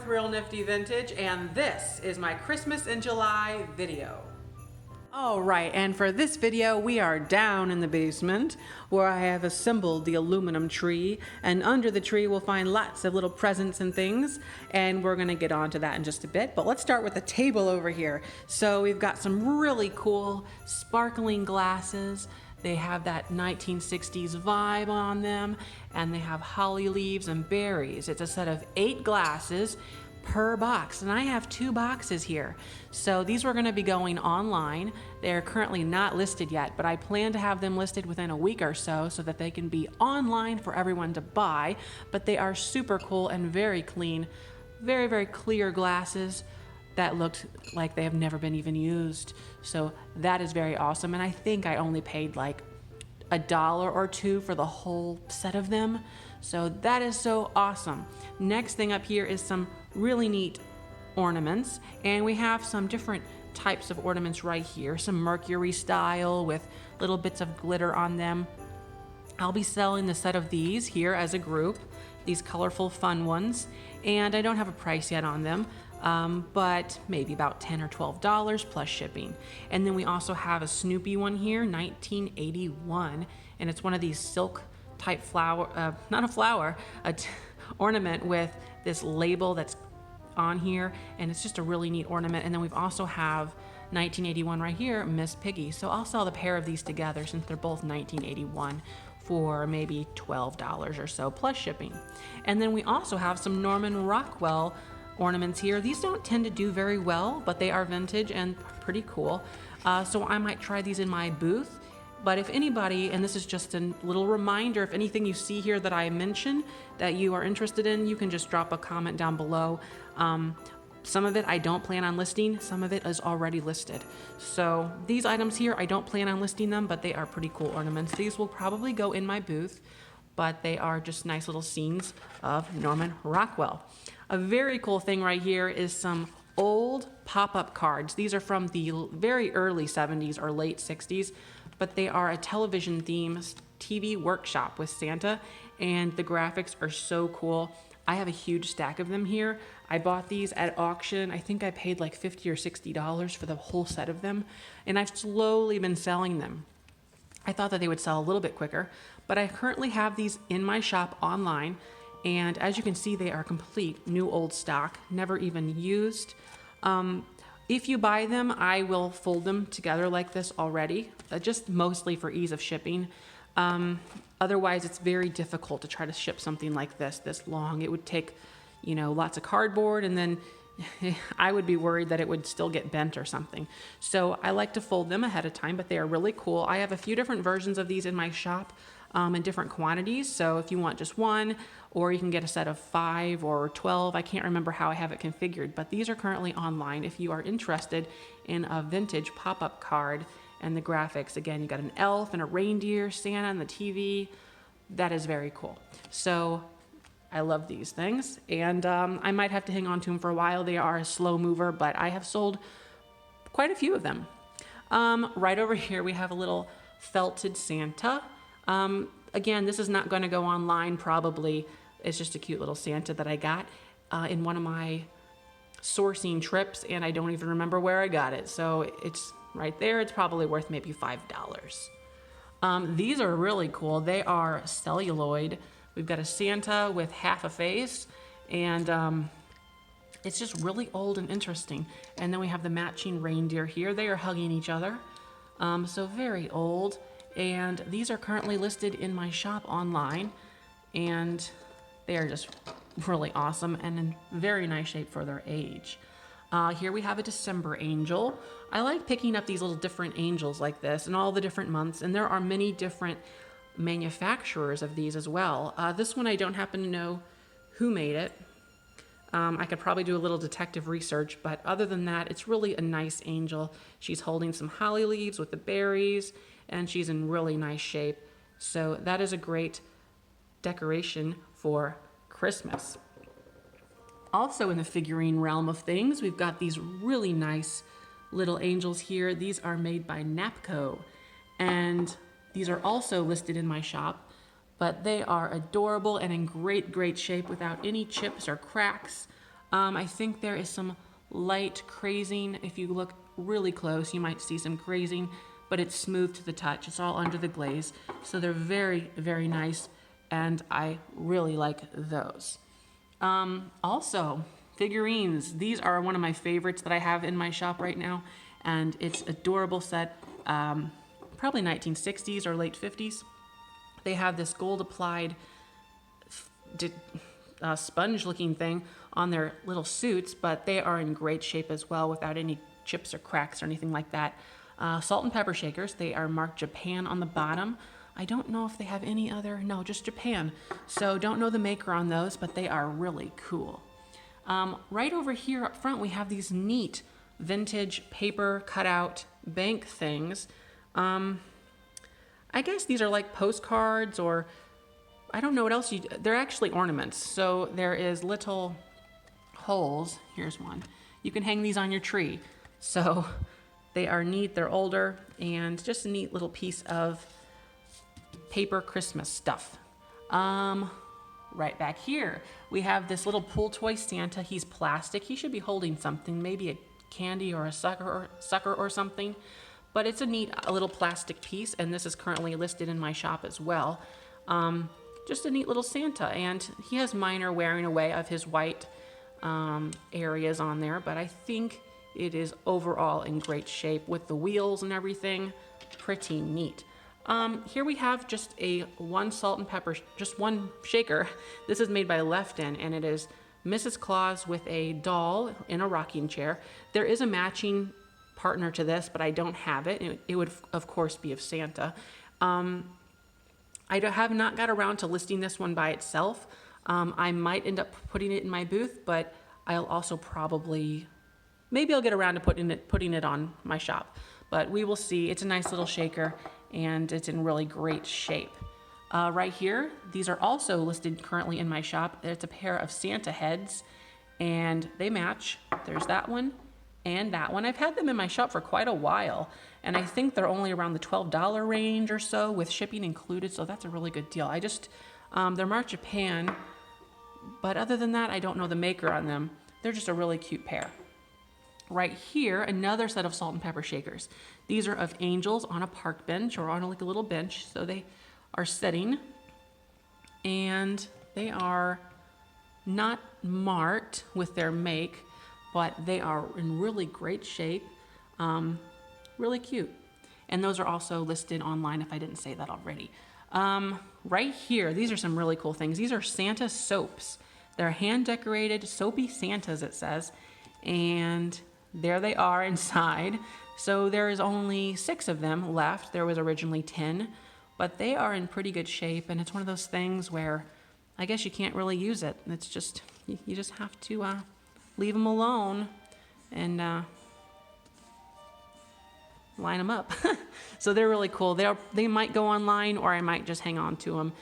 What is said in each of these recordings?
with Real Nifty Vintage, and this is my Christmas in July video. All right, and for this video, we are down in the basement where I have assembled the aluminum tree, and under the tree we'll find lots of little presents and things, and we're gonna get onto that in just a bit. But let's start with the table over here. So we've got some really cool sparkling glasses. They have that 1960s vibe on them, and they have holly leaves and berries. It's a set of 8 glasses per box, and I have 2 boxes here. So these were going to be going online. They're currently not listed yet, but I plan to have them listed within a week or so that they can be online for everyone to buy. But they are super cool and very clean, very, very clear glasses that looked like they have never been even used. So that is very awesome, and I think I only paid like $1 or $2 for the whole set of them. So that is so awesome. Next thing up here is some really neat ornaments, and we have some different types of ornaments right here. Some Mercury style with little bits of glitter on them. I'll be selling the set of these here as a group, these colorful fun ones, and I don't have a price yet on them, but maybe about $10 or $12 plus shipping. And then we also have a Snoopy one here, 1981, and it's one of these silk type flower, not a flower, ornament with this label that's on here, and it's just a really neat ornament. And then we've also have 1981 right here, Miss Piggy. So I'll sell the pair of these together since they're both 1981 for maybe $12 or so plus shipping. And then we also have some Norman Rockwell ornaments here. These don't tend to do very well, but they are vintage and pretty cool. So I might try these in my booth. But if anybody, and this is just a little reminder, if anything you see here that I mention that you are interested in, you can just drop a comment down below. Some of it I don't plan on listing, some of it is already listed. So these items here, I don't plan on listing them, but they are pretty cool ornaments. These will probably go in my booth, but they are just nice little scenes of Norman Rockwell. A very cool thing right here is some old pop-up cards. These are from the very early 70s or late 60s, but they are a television themed TV workshop with Santa, and the graphics are so cool. I have a huge stack of them here. I bought these at auction. I think I paid like $50 or $60 for the whole set of them, and I've slowly been selling them. I thought that they would sell a little bit quicker, but I currently have these in my shop online, and as you can see, they are complete new old stock, never even used. If you buy them, I will fold them together like this already, just mostly for ease of shipping. Otherwise, it's very difficult to try to ship something like this long. It would take, lots of cardboard, and then I would be worried that it would still get bent or something. So I like to fold them ahead of time, but they are really cool. I have a few different versions of these in my shop in different quantities. So if you want just one, or you can get a set of 5 or 12, I can't remember how I have it configured, but these are currently online if you are interested in a vintage pop-up card. And the graphics, again, you got an elf and a reindeer, Santa, and the TV. That is very cool. So I love these things, and I might have to hang on to them for a while. They are a slow mover, but I have sold quite a few of them. Right over here, we have a little felted Santa. Again, this is not going to go online probably. It's just a cute little Santa that I got in one of my sourcing trips, and I don't even remember where I got it. So it's right there. It's probably worth maybe $5. These are really cool. They are celluloid. We've got a Santa with half a face, and it's just really old and interesting. And then we have the matching reindeer here. They are hugging each other. So very old. And these are currently listed in my shop online, and they are just really awesome and in very nice shape for their age. Here we have a December angel. I like picking up these little different angels like this in all the different months, and there are many different manufacturers of these as well. This one I don't happen to know who made it. I could probably do a little detective research, but other than that, it's really a nice angel. She's holding some holly leaves with the berries, and she's in really nice shape. So that is a great decoration for Christmas. Also in the figurine realm of things, we've got these really nice little angels here. These are made by Napco, and these are also listed in my shop, but they are adorable and in great shape without any chips or cracks. I think there is some light crazing. If you look really close, you might see some crazing, but it's smooth to the touch. It's all under the glaze. So they're very, very nice, and I really like those. Also, figurines. These are one of my favorites that I have in my shop right now, and it's adorable set, probably 1960s or late 50s. They have this gold applied sponge looking thing on their little suits, but they are in great shape as well without any chips or cracks or anything like that. Salt and pepper shakers. They are marked Japan on the bottom. I don't know if they have any other, no, just Japan. So don't know the maker on those, but they are really cool. Right over here up front, we have these neat vintage paper cutout bank things. I guess these are like postcards, or I don't know what else they're actually ornaments. So there is little holes. Here's one. You can hang these on your tree. So they are neat, they're older, and just a neat little piece of paper Christmas stuff. Right back here, we have this little pool toy Santa. He's plastic. He should be holding something, maybe a candy or a sucker or something. But it's a neat little plastic piece, and this is currently listed in my shop as well. Just a neat little Santa, and he has minor wearing away of his white areas on there, but I think it is overall in great shape with the wheels and everything. Pretty neat. Here we have just one salt and pepper, just one shaker. This is made by Lefton, and it is Mrs. Claus with a doll in a rocking chair. There is a matching partner to this, but I don't have it. It would, of course, be of Santa. I have not got around to listing this one by itself. I might end up putting it in my booth, but I'll also maybe I'll get around to putting it on my shop. But we will see. It's a nice little shaker, and it's in really great shape. Right here, these are also listed currently in my shop. It's a pair of Santa heads, and they match. There's that one and that one. I've had them in my shop for quite a while, and I think they're only around the $12 range or so with shipping included, so that's a really good deal. They're marked Japan, but other than that, I don't know the maker on them. They're just a really cute pair. Right here, another set of salt and pepper shakers. These are of angels on a park bench or on like a little bench, so they are sitting, and they are not marked with their make, but they are in really great shape, really cute. And those are also listed online if I didn't say that already. Right here, these are some really cool things. These are Santa soaps. They're hand decorated soapy Santas, it says, and there they are inside. So there is only 6 of them left. There was originally 10, but they are in pretty good shape, and it's one of those things where I guess you can't really use it. It's just, you just have to leave them alone and line them up. So they're really cool. They might go online, or I might just hang on to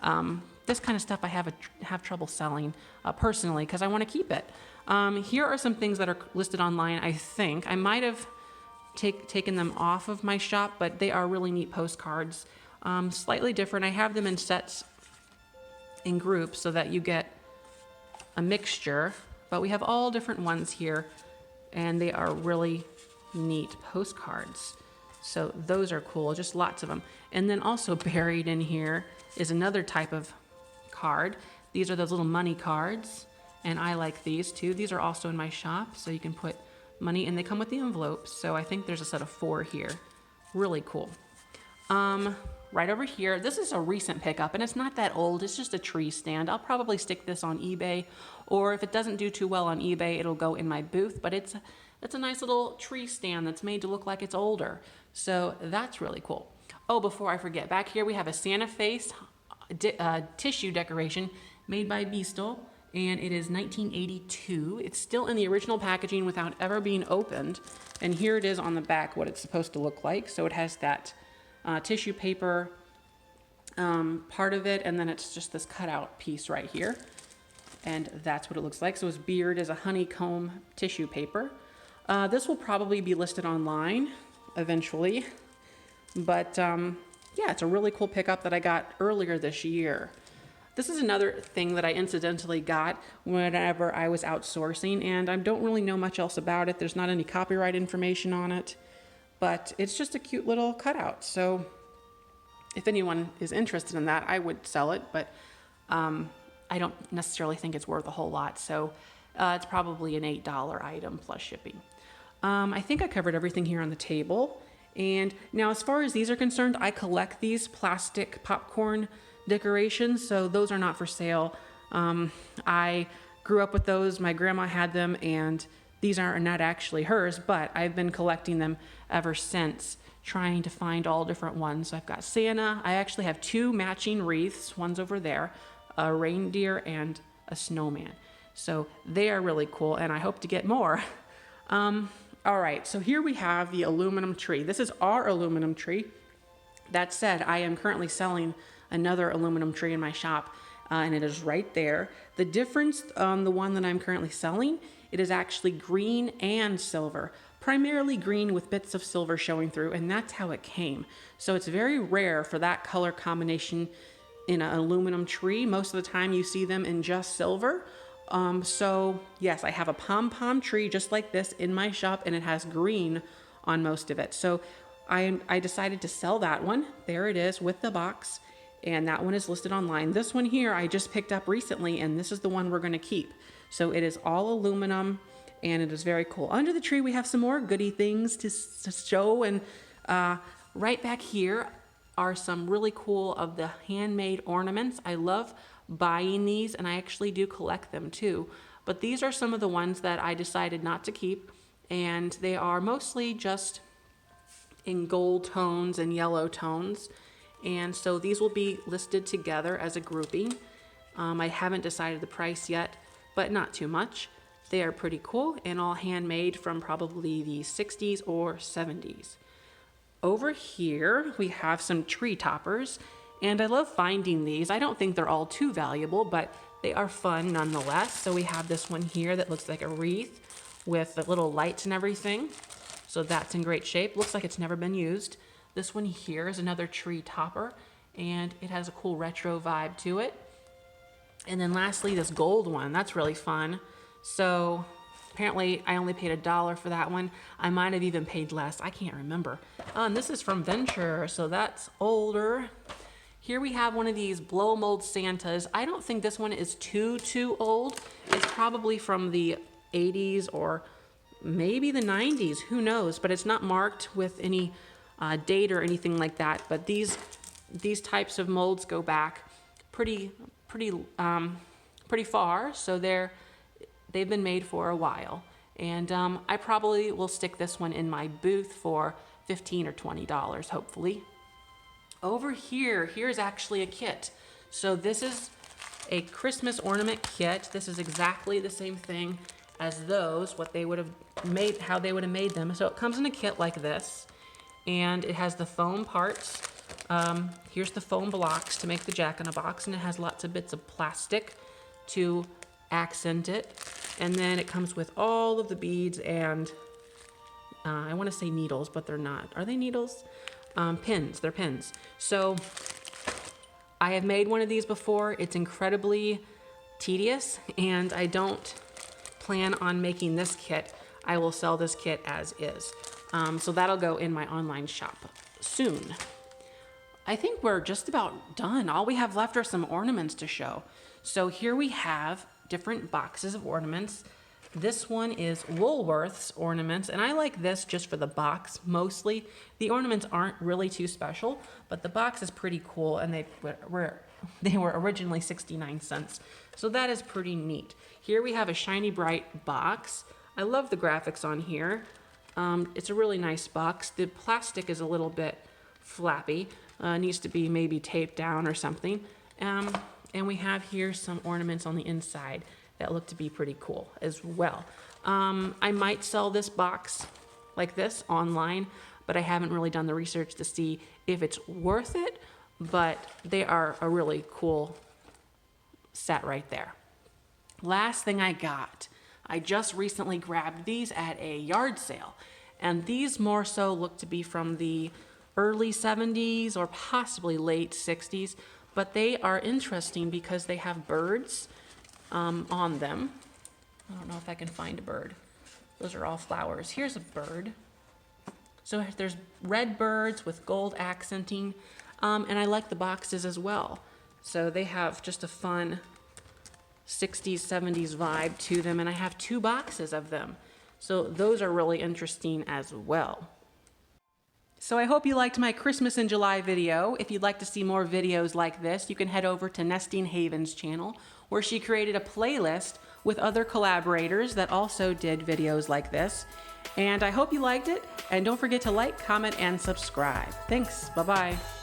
them. This kind of stuff I have trouble selling personally because I want to keep it. Here are some things that are listed online, I think. I might have taken them off of my shop, but they are really neat postcards. Slightly different. I have them in sets in groups so that you get a mixture, but we have all different ones here, and they are really neat postcards. So those are cool, just lots of them. And then also buried in here is another type of card. These are those little money cards, and I like these too. These are also in my shop, so you can put money, and they come with the envelopes. So I think there's a set of 4 here. Really cool. Right over here, this is a recent pickup, and it's not that old. It's just a tree stand. I'll probably stick this on eBay, or if it doesn't do too well on eBay, it'll go in my booth. But it's a nice little tree stand that's made to look like it's older. So that's really cool. Oh, before I forget, back here we have a Santa face tissue decoration made by Beastal, and it is 1982. It's still in the original packaging without ever being opened. And here it is on the back, what it's supposed to look like. So it has that tissue paper part of it, and then it's just this cutout piece right here. And that's what it looks like. So his beard is a honeycomb tissue paper. This will probably be listed online eventually. But yeah, it's a really cool pickup that I got earlier this year. This is another thing that I incidentally got whenever I was outsourcing, and I don't really know much else about it. There's not any copyright information on it, but it's just a cute little cutout. So if anyone is interested in that, I would sell it, but I don't necessarily think it's worth a whole lot. So it's probably an $8 item plus shipping. I think I covered everything here on the table. And now as far as these are concerned, I collect these plastic popcorn decorations, so those are not for sale. I grew up with those. My grandma had them, and these are not actually hers, but I've been collecting them ever since, trying to find all different ones. So I've got Santa. I actually have 2 matching wreaths. One's over there, a reindeer and a snowman. So they are really cool, and I hope to get more. All right, so here we have the aluminum tree. This is our aluminum tree. That said, I am currently selling another aluminum tree in my shop, and it is right there. The difference on the one that I'm currently selling, it is actually green and silver, primarily green with bits of silver showing through, and that's how it came. So it's very rare for that color combination in an aluminum tree. Most of the time you see them in just silver. So yes, I have a pom-pom tree just like this in my shop, and it has green on most of it. So I decided to sell that one. There it is with the box, and that one is listed online. This one here I just picked up recently, and this is the one we're going to keep. So it is all aluminum, and it is very cool. Under the tree we have some more goodie things to show, and right back here are some really cool of the handmade ornaments. I love buying these, and I actually do collect them too. But these are some of the ones that I decided not to keep, and they are mostly just in gold tones and yellow tones. And so these will be listed together as a grouping. I haven't decided the price yet, but not too much. They are pretty cool and all handmade from probably the 60s or 70s. Over here, we have some tree toppers, and I love finding these. I don't think they're all too valuable, but they are fun nonetheless. So we have this one here that looks like a wreath with the little lights and everything. So that's in great shape. Looks like it's never been used. This one here is another tree topper, and it has a cool retro vibe to it. And then lastly, this gold one. That's really fun. So apparently I only paid $1 for that one. I might have even paid less. I can't remember. And this is from Venture, so that's older. Here we have one of these blow mold Santas. I don't think this one is too old. It's probably from the 80s or maybe the 90s, who knows, but it's not marked with any date or anything like that. But these types of molds go back pretty far, so they've been made for a while. And I probably will stick this one in my booth for $15 or $20, hopefully. Over here's actually a kit. So this is a Christmas ornament kit. This is exactly the same thing as those, what they would have made, how they would have made them. So it comes in a kit like this, and it has the foam parts. Here's the foam blocks to make the jack-in-a-box, and it has lots of bits of plastic to accent it. And then it comes with all of the beads and I want to say needles, but they're not. Are they needles? Pins. They're pins. So I have made one of these before. It's incredibly tedious, and I don't plan on making this kit. I will sell this kit as is. So that'll go in my online shop soon. I think we're just about done. All we have left are some ornaments to show. So here we have different boxes of ornaments. This one is Woolworth's ornaments, and I like this just for the box mostly. The ornaments aren't really too special, but the box is pretty cool, and they were originally 69 cents. So that is pretty neat. Here we have a shiny bright box. I love the graphics on here. It's a really nice box. The plastic is a little bit flappy. Needs to be maybe taped down or something. And we have here some ornaments on the inside that look to be pretty cool as well. I might sell this box like this online, but I haven't really done the research to see if it's worth it, but they are a really cool set right there. Last thing I got, I just recently grabbed these at a yard sale, and these more so look to be from the early 70s or possibly late 60s, but they are interesting because they have birds on them. I don't know if I can find a bird. Those are all flowers. Here's a bird. So there's red birds with gold accenting, and I like the boxes as well. So they have just a fun 60s, 70s vibe to them, and I have 2 boxes of them. So those are really interesting as well. So I hope you liked my Christmas in July video. If you'd like to see more videos like this, you can head over to Nesting Haven's channel, where she created a playlist with other collaborators that also did videos like this. And I hope you liked it, and don't forget to like, comment, and subscribe. Thanks, bye-bye.